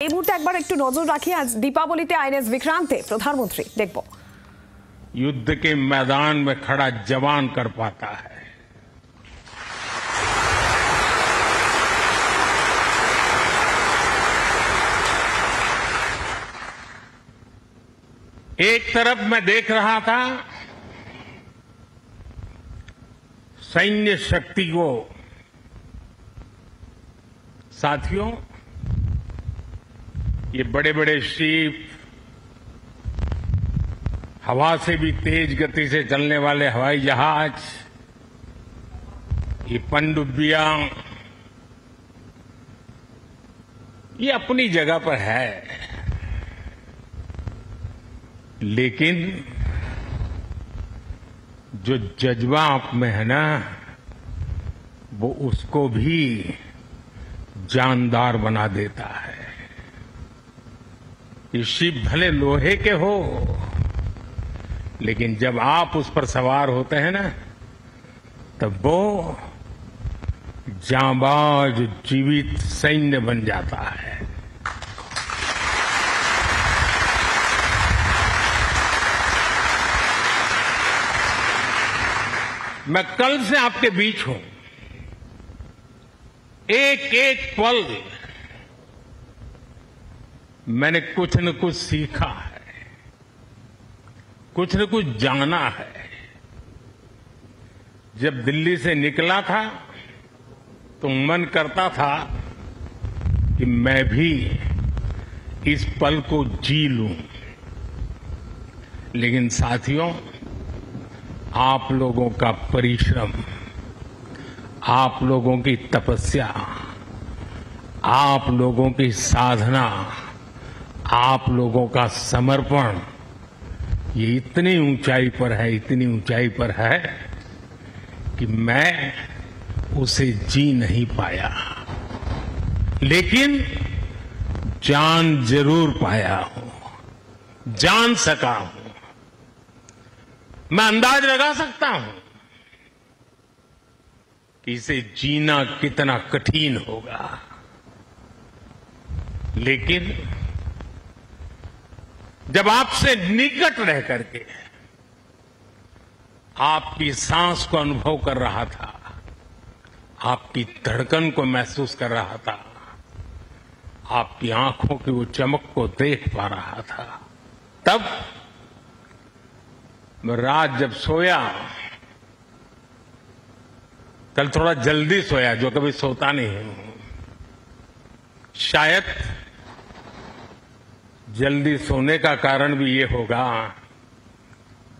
এই মুহূর্তে একবার একটু নজর রাখি আজ দীপাবলিতে আইএনএস विक्रांते प्रधानमंत्री देखबो युद्ध के मैदान में खड़ा जवान कर पाता है। एक तरफ मैं देख रहा था सैन्य शक्ति को, साथियों ये बड़े बड़े शिप, हवा से भी तेज गति से चलने वाले हवाई जहाज, ये पनडुब्बियां, ये अपनी जगह पर है, लेकिन जो जज्बा आप में है ना, वो उसको भी जानदार बना देता है। ये शिप भले लोहे के हो, लेकिन जब आप उस पर सवार होते हैं ना, तब वो जांबाज जीवित सैन्य बन जाता है। मैं कल से आपके बीच हूं। एक एक पल मैंने कुछ न कुछ सीखा है, कुछ न कुछ जाना है। जब दिल्ली से निकला था तो मन करता था कि मैं भी इस पल को जी लूं, लेकिन साथियों, आप लोगों का परिश्रम, आप लोगों की तपस्या, आप लोगों की साधना, आप लोगों का समर्पण, ये इतनी ऊंचाई पर है, इतनी ऊंचाई पर है कि मैं उसे जी नहीं पाया, लेकिन जान जरूर पाया हूं, जान सका हूं। मैं अंदाज लगा सकता हूं कि इसे जीना कितना कठिन होगा, लेकिन जब आपसे निकट रह करके आपकी सांस को अनुभव कर रहा था, आपकी धड़कन को महसूस कर रहा था, आपकी आंखों की वो चमक को देख पा रहा था, तब मैं रात जब सोया, कल थोड़ा जल्दी सोया, जो कभी सोता नहीं हूं। शायद जल्दी सोने का कारण भी ये होगा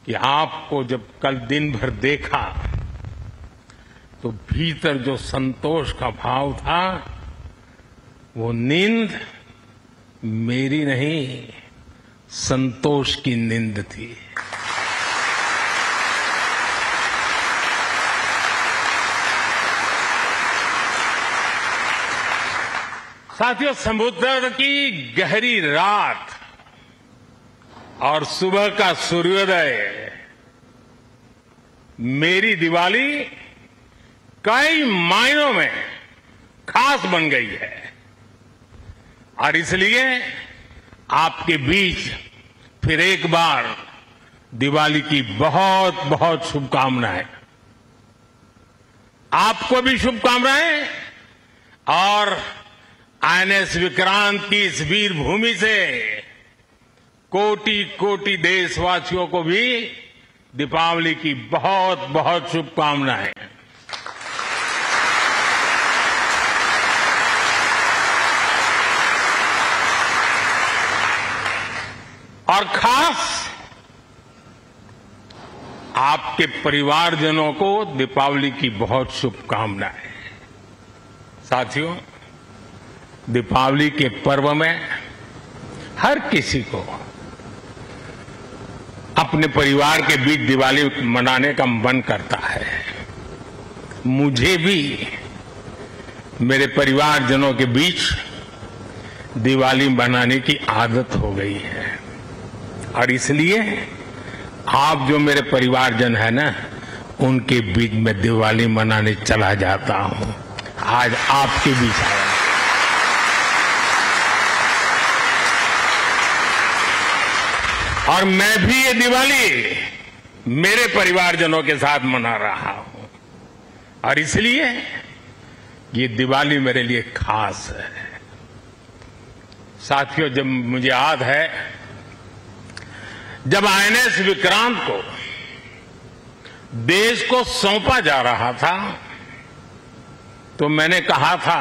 कि आपको जब कल दिन भर देखा तो भीतर जो संतोष का भाव था, वो नींद मेरी नहीं, संतोष की नींद थी। साथियों, समुद्र की गहरी रात और सुबह का सूर्योदय मेरी दिवाली कई मायनों में खास बन गई है, और इसलिए आपके बीच फिर एक बार दिवाली की बहुत बहुत शुभकामनाएं। आपको भी शुभकामनाएं, और आईएनएस विक्रांत की इस वीर भूमि से कोटि कोटि देशवासियों को भी दीपावली की बहुत बहुत शुभकामनाएं। और खास आपके परिवारजनों को दीपावली की बहुत शुभकामनाएं। साथियों, दीपावली के पर्व में हर किसी को अपने परिवार के बीच दिवाली मनाने का मन करता है। मुझे भी मेरे परिवारजनों के बीच दिवाली मनाने की आदत हो गई है, और इसलिए आप जो मेरे परिवारजन है ना, उनके बीच में दिवाली मनाने चला जाता हूं। आज आपके बीच आया। और मैं भी ये दिवाली मेरे परिवारजनों के साथ मना रहा हूं और इसलिए ये दिवाली मेरे लिए खास है। साथियों, जब मुझे याद है जब आईएनएस विक्रांत को देश को सौंपा जा रहा था तो मैंने कहा था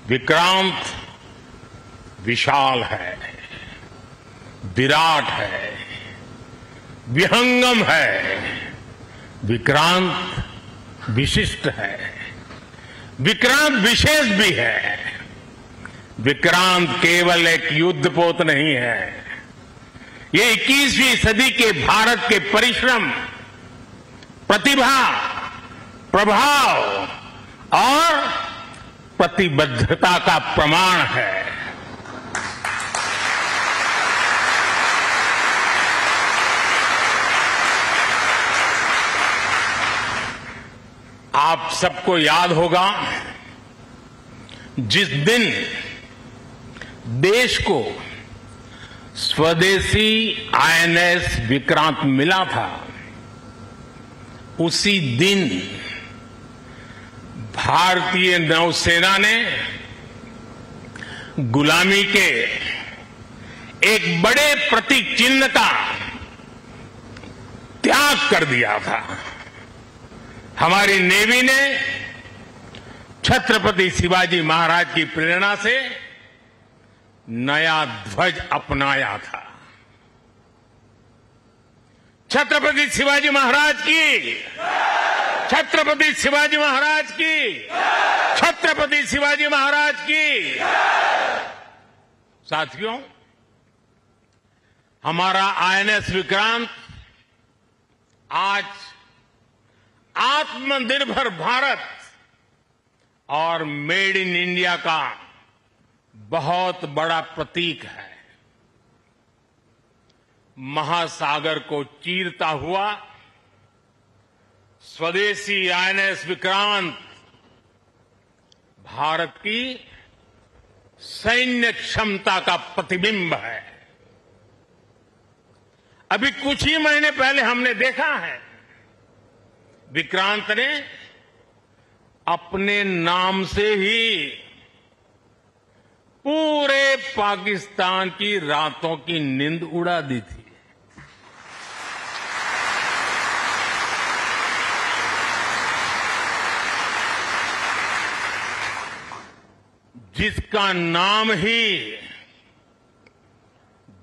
विक्रांत विशाल है, विराट है, विहंगम है, विक्रांत विशिष्ट है, विक्रांत विशेष भी है। विक्रांत केवल एक युद्धपोत नहीं है, ये 21वीं सदी के भारत के परिश्रम, प्रतिभा, प्रभाव और प्रतिबद्धता का प्रमाण है। आप सबको याद होगा जिस दिन देश को स्वदेशी आईएनएस विक्रांत मिला था, उसी दिन भारतीय नौसेना ने गुलामी के एक बड़े प्रतीक चिन्ह का त्याग कर दिया था। हमारी नेवी ने छत्रपति शिवाजी महाराज की प्रेरणा से नया ध्वज अपनाया था। छत्रपति शिवाजी महाराज की, छत्रपति शिवाजी महाराज की, छत्रपति शिवाजी महाराज की। साथियों, हमारा आईएनएस विक्रांत आज आत्मनिर्भर भारत और मेड इन इंडिया का बहुत बड़ा प्रतीक है। महासागर को चीरता हुआ स्वदेशी आईएनएस विक्रांत भारत की सैन्य क्षमता का प्रतिबिंब है। अभी कुछ ही महीने पहले हमने देखा है विक्रांत ने अपने नाम से ही पूरे पाकिस्तान की रातों की नींद उड़ा दी थी। जिसका नाम ही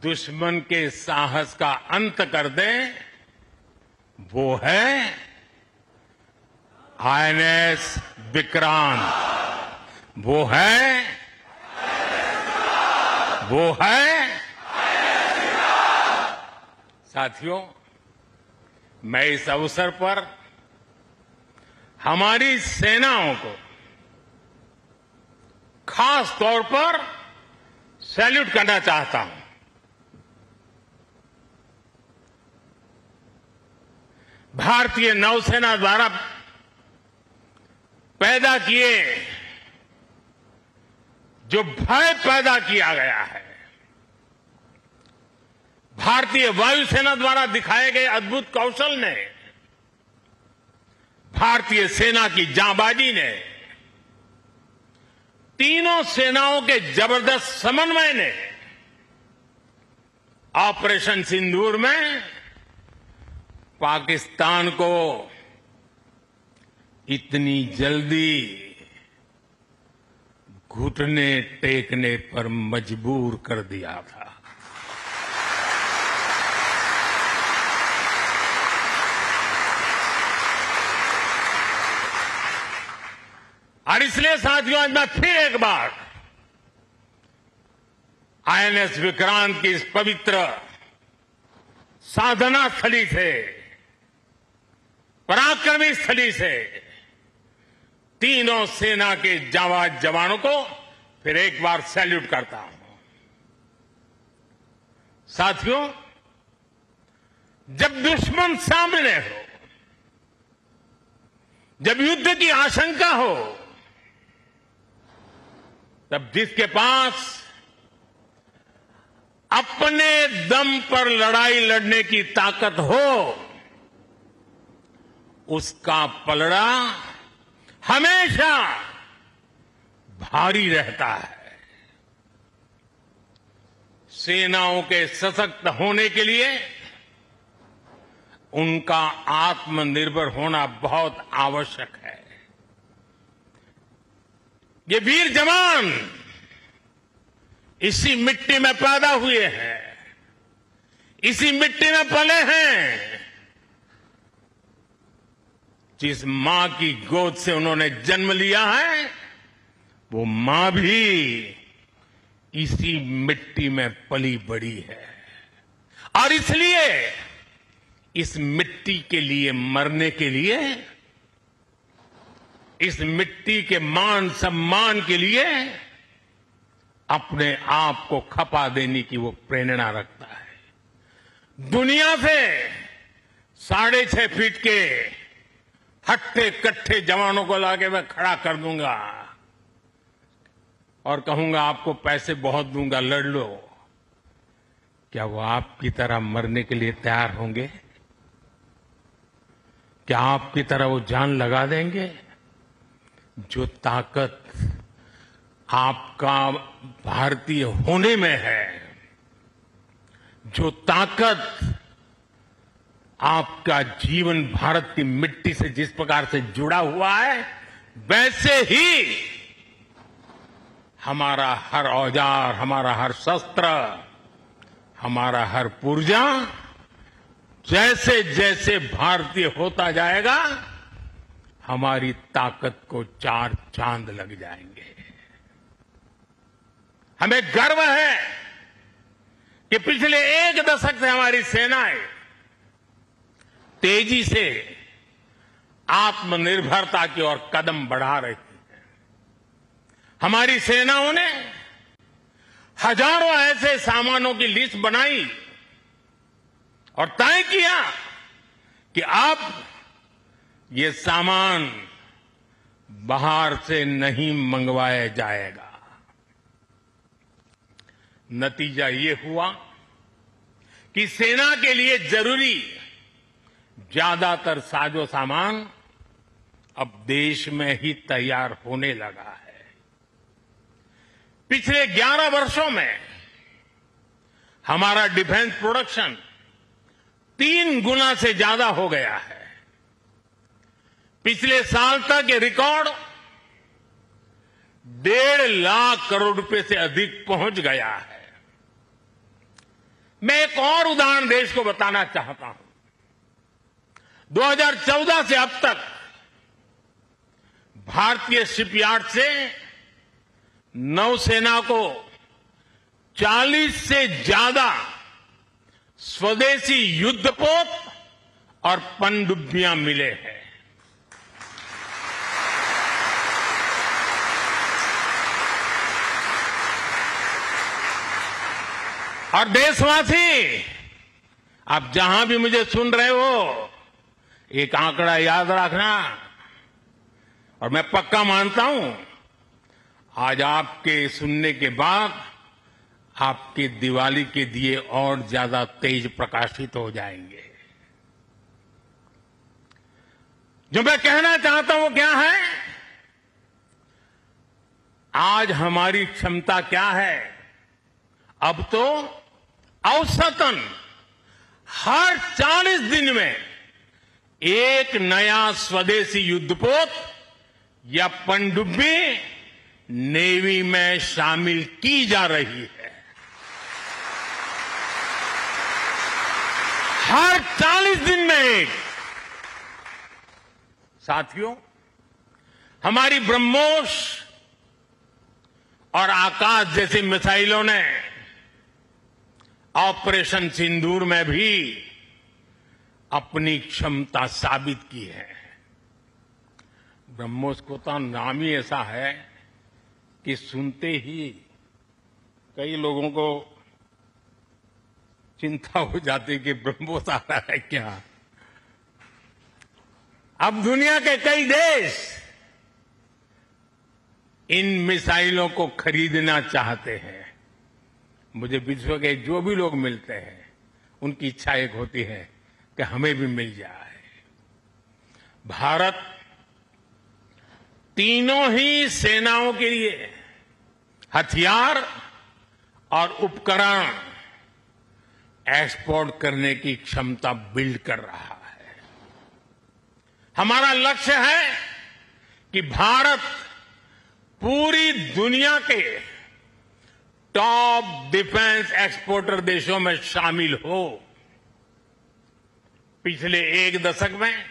दुश्मन के साहस का अंत कर दे, वो है आईएनएस विक्रांत। वो है साथियों, मैं इस अवसर पर हमारी सेनाओं को खास तौर पर सैल्यूट करना चाहता हूं। भारतीय नौसेना द्वारा पैदा किए जो भय पैदा किया गया है, भारतीय वायुसेना द्वारा दिखाए गए अद्भुत कौशल ने, भारतीय सेना की जांबाजी ने, तीनों सेनाओं के जबरदस्त समन्वय ने ऑपरेशन सिंदूर में पाकिस्तान को इतनी जल्दी घुटने टेकने पर मजबूर कर दिया था। और इसलिए साथियों, आज मैं फिर एक बार आईएनएस विक्रांत की इस पवित्र साधना स्थली से, पराक्रमी स्थली से तीनों सेना के जाबाज जवानों को फिर एक बार सैल्यूट करता हूं। साथियों, जब दुश्मन सामने हो, जब युद्ध की आशंका हो, तब जिसके पास अपने दम पर लड़ाई लड़ने की ताकत हो, उसका पलड़ा हमेशा भारी रहता है। सेनाओं के सशक्त होने के लिए उनका आत्मनिर्भर होना बहुत आवश्यक है। ये वीर जवान इसी मिट्टी में पैदा हुए हैं, इसी मिट्टी में पले हैं। जिस मां की गोद से उन्होंने जन्म लिया है, वो मां भी इसी मिट्टी में पली बड़ी है। और इसलिए इस मिट्टी के लिए मरने के लिए, इस मिट्टी के मान सम्मान के लिए अपने आप को खपा देने की वो प्रेरणा रखता है। दुनिया से 6.5 फीट के हट्टे कट्ठे जवानों को लाके मैं खड़ा कर दूंगा और कहूंगा आपको पैसे बहुत दूंगा, लड़ लो। क्या वो आपकी तरह मरने के लिए तैयार होंगे? क्या आपकी तरह वो जान लगा देंगे? जो ताकत आपका भारतीय होने में है, जो ताकत आपका जीवन भारत की मिट्टी से जिस प्रकार से जुड़ा हुआ है, वैसे ही हमारा हर औजार, हमारा हर शस्त्र, हमारा हर पुर्जा जैसे जैसे भारतीय होता जाएगा, हमारी ताकत को 4 चांद लग जाएंगे। हमें गर्व है कि पिछले 1 दशक से हमारी सेनाएं तेजी से आत्मनिर्भरता की ओर कदम बढ़ा रही है। हमारी सेनाओं ने हजारों ऐसे सामानों की लिस्ट बनाई और तय किया कि अब ये सामान बाहर से नहीं मंगवाया जाएगा। नतीजा ये हुआ कि सेना के लिए जरूरी ज्यादातर साजो सामान अब देश में ही तैयार होने लगा है। पिछले 11 वर्षों में हमारा डिफेंस प्रोडक्शन 3 गुना से ज्यादा हो गया है। पिछले साल तक ये रिकॉर्ड 1.5 लाख करोड़ रुपए से अधिक पहुंच गया है। मैं एक और उदाहरण देश को बताना चाहता हूं। 2014 से अब तक भारतीय शिपयार्ड से नौसेना को 40 से ज्यादा स्वदेशी युद्धपोत और पनडुब्बियां मिले हैं। और देशवासी, आप जहां भी मुझे सुन रहे हो, एक आंकड़ा याद रखना। और मैं पक्का मानता हूं आज आपके सुनने के बाद आपके दिवाली के दिए और ज्यादा तेज प्रकाशित हो जाएंगे। जो मैं कहना चाहता हूं वो क्या है? आज हमारी क्षमता क्या है? अब तो औसतन हर 40 दिन में एक नया स्वदेशी युद्धपोत या पनडुब्बी नेवी में शामिल की जा रही है। हर 40 दिन में एक। साथियों, हमारी ब्रह्मोस और आकाश जैसी मिसाइलों ने ऑपरेशन सिंदूर में भी अपनी क्षमता साबित की है। ब्रह्मोस को तो नाम ही ऐसा है कि सुनते ही कई लोगों को चिंता हो जाती कि ब्रह्मोस आ रहा है क्या। अब दुनिया के कई देश इन मिसाइलों को खरीदना चाहते हैं, मुझे विश्व के जो भी लोग मिलते हैं उनकी इच्छा एक होती है कि हमें भी मिल जाए। भारत तीनों ही सेनाओं के लिए हथियार और उपकरण एक्सपोर्ट करने की क्षमता बिल्ड कर रहा है। हमारा लक्ष्य है कि भारत पूरी दुनिया के टॉप डिफेंस एक्सपोर्टर देशों में शामिल हो। पिछले एक दशक में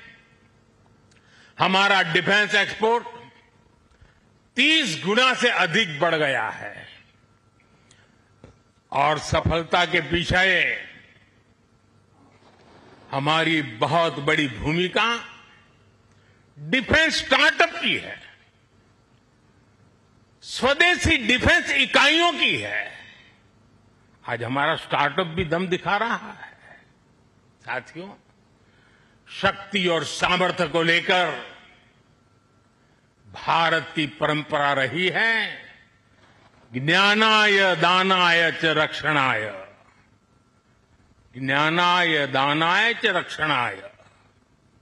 हमारा डिफेंस एक्सपोर्ट 30 गुना से अधिक बढ़ गया है और सफलता के पीछे हमारी बहुत बड़ी भूमिका डिफेंस स्टार्टअप की है, स्वदेशी डिफेंस इकाइयों की है। आज हमारा स्टार्टअप भी दम दिखा रहा है। साथियों, शक्ति और सामर्थ्य को लेकर भारत की परंपरा रही है ज्ञानाय दानाय च रक्षणाय, ज्ञानाय दानाय च रक्षणाय,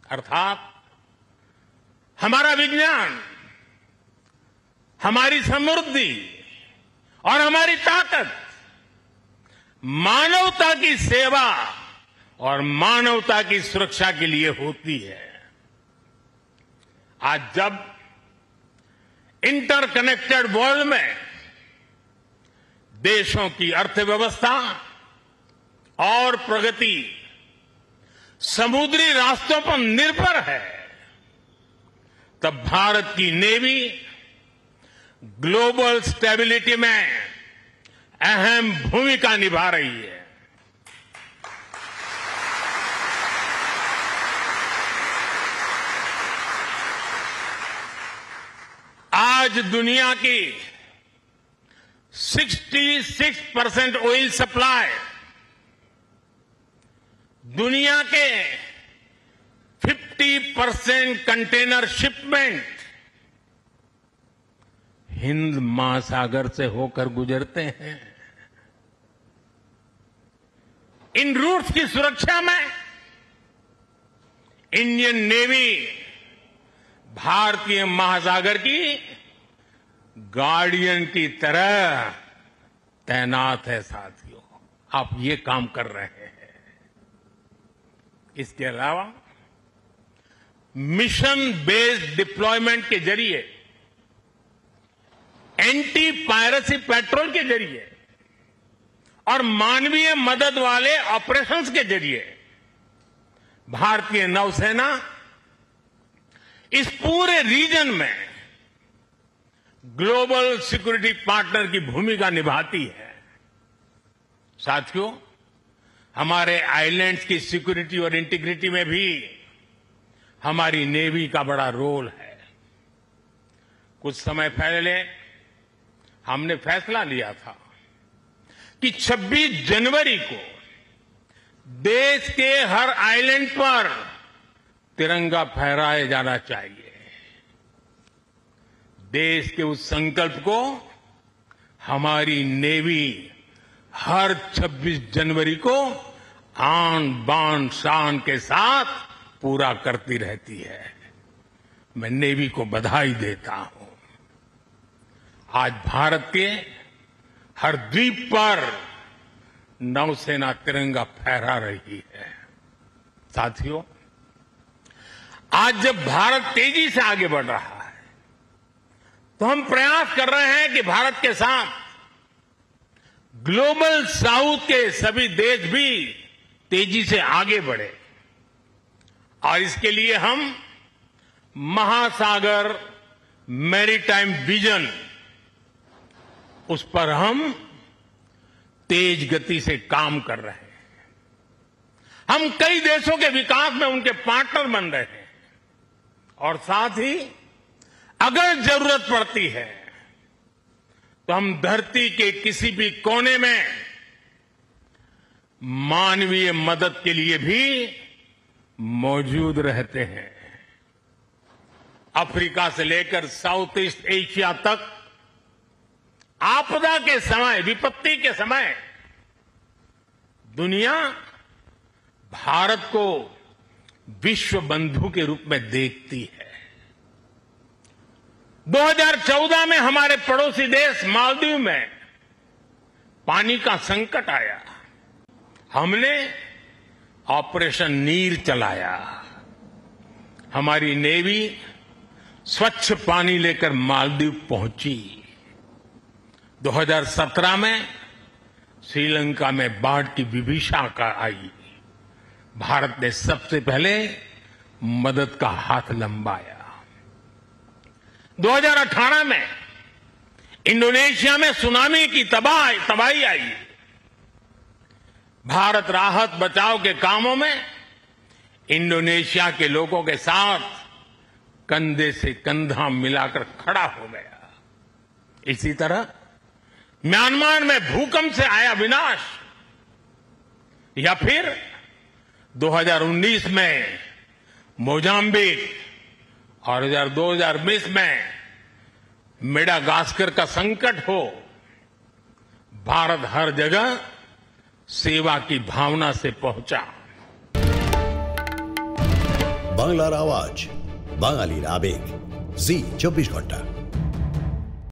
अर्थात हमारा विज्ञान, हमारी समृद्धि और हमारी ताकत मानवता की सेवा और मानवता की सुरक्षा के लिए होती है। आज जब इंटरकनेक्टेड वर्ल्ड में देशों की अर्थव्यवस्था और प्रगति समुद्री रास्तों पर निर्भर है, तब भारत की नेवी ग्लोबल स्टेबिलिटी में अहम भूमिका निभा रही है। आज दुनिया की 66% ऑयल सप्लाई, दुनिया के 50% कंटेनर शिपमेंट हिंद महासागर से होकर गुजरते हैं। इन रूट्स की सुरक्षा में इंडियन नेवी भारतीय महासागर की गार्डियन की तरह तैनात है। साथियों, आप ये काम कर रहे हैं। इसके अलावा मिशन बेस्ड डिप्लॉयमेंट के जरिए, एंटी पायरेसी पेट्रोल के जरिए और मानवीय मदद वाले ऑपरेशंस के जरिए भारतीय नौसेना इस पूरे रीजन में ग्लोबल सिक्योरिटी पार्टनर की भूमिका निभाती है। साथियों, हमारे आइलैंड्स की सिक्योरिटी और इंटीग्रिटी में भी हमारी नेवी का बड़ा रोल है। कुछ समय पहले हमने फैसला लिया था कि 26 जनवरी को देश के हर आइलैंड पर तिरंगा फहराया जाना चाहिए। देश के उस संकल्प को हमारी नेवी हर 26 जनवरी को आन बान शान के साथ पूरा करती रहती है। मैं नेवी को बधाई देता हूं। आज भारत के हर द्वीप पर नौसेना तिरंगा फहरा रही है। साथियों, आज जब भारत तेजी से आगे बढ़ रहा है तो हम प्रयास कर रहे हैं कि भारत के साथ ग्लोबल साउथ के सभी देश भी तेजी से आगे बढ़े और इसके लिए हम महासागर मैरीटाइम विजन, उस पर हम तेज गति से काम कर रहे हैं। हम कई देशों के विकास में उनके पार्टनर बन रहे हैं और साथ ही अगर जरूरत पड़ती है तो हम धरती के किसी भी कोने में मानवीय मदद के लिए भी मौजूद रहते हैं। अफ्रीका से लेकर साउथ ईस्ट एशिया तक आपदा के समय, विपत्ति के समय दुनिया भारत को विश्व बंधु के रूप में देखती है। 2014 में हमारे पड़ोसी देश मालदीव में पानी का संकट आया। हमने ऑपरेशन नीर चलाया। हमारी नेवी स्वच्छ पानी लेकर मालदीव पहुंची। 2017 में श्रीलंका में बाढ़ की विभीषिका आई। भारत ने सबसे पहले मदद का हाथ लंबाया। 2018 में इंडोनेशिया में सुनामी की तबाही आई। भारत राहत बचाव के कामों में इंडोनेशिया के लोगों के साथ कंधे से कंधा मिलाकर खड़ा हो गया। इसी तरह म्यांमार में भूकंप से आया विनाश, या फिर 2019 में मोजाम्बिक और 2020 में मेडागास्कर का संकट हो, भारत हर जगह सेवा की भावना से पहुंचा। बांग्लार आवाज, बांगालीर आवेग, जी 24 घंटा।